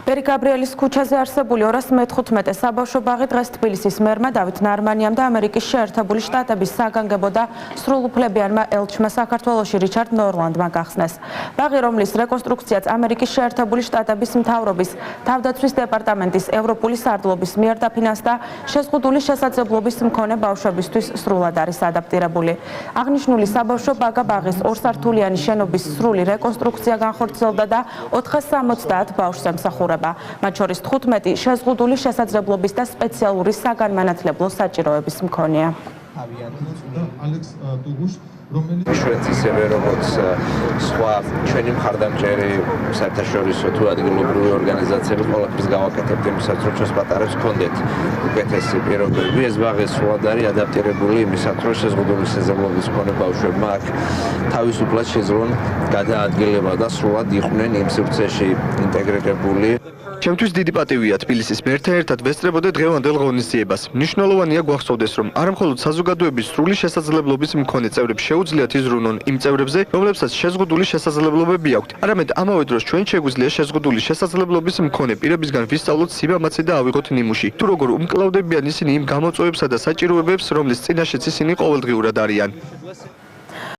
ბერი გაბრიელის ქუჩაზე არსებული 215 საბავშვო ბაღი დღეს თბილისის მერმა დავით ნარმანიამ და ამერიკის შეერთებული შტატების საგანგებო და სრულუფლებიანმა ელჩმა საქართველოში რიჩარდ ნორლანდმა გახსნეს. ბაღი, რომლის რეკონსტრუქციაც ამერიკის შეერთებული შტატების მთავრობის თავდაცვის დეპარტამენტის ევროპული სარდლობის მიერ დაფინანსდა, შეზღუდული შესაძლებლობის მქონე ბავშვებისთვის სრულად არის ადაპტირებული. აღნიშნული საბავშვო ბაღის ორსართულიანი შენობის სრული რეკონსტრუქცია განხორციელდა და 470 ბავშვს ემსახურება. მათ შორის 15 შეზღუდული შესაძლებლობის და სპეციალური საგანმანათლებლო საჭიროების მქონეა. Მშვენიც ისევე როგორც სხვა ჩვენი მხარდამჭერი საერთაშორისო თუ ადგილობრივი ორგანიზაციები ყველაფერს გავაკეთებთ იმისაც, რომ ჩვენს პატარებს ჰქონდეთ უკეთესი პირობები. ეს ბაღი სრულად არის ადაპტირებული იმისათვის, რომ შეზღუდული შესაძლებლობის მქონე ბავშვებმა აქ თავისუფლად შეძლონ გადაადგილება და სრულად იყვნენ იმ სივრცეში ინტეგრირებული. ჩემთვის დიდი პატივია თბილისის მერთან ერთად ვესწრებოდე დღევანდელ ღონისძიებას. მნიშვნელოვანია გვახსოვდეს, რომ არა მხოლოდ საზოგადოების სრული შესაძლებლობის მქონე წევრებს შეუძლიათ იზრუნონ იმ წევრებზე, რომლებსაც შეზღუდული შესაძლებლობები აქვთ, არამედ ამავე დროს ჩვენ შეგვიძლია შეზღუდული შესაძლებლობის მქონე პირებისგან ვისწავლოთ სიმამაცე და ავიღოთ ნიმუში, თუ როგორ უმკლავდებიან ისინი იმ გამოწვევებსა და საჭიროებებს, რომლის წინაშეც ისინი ყოველდღიურად არიან.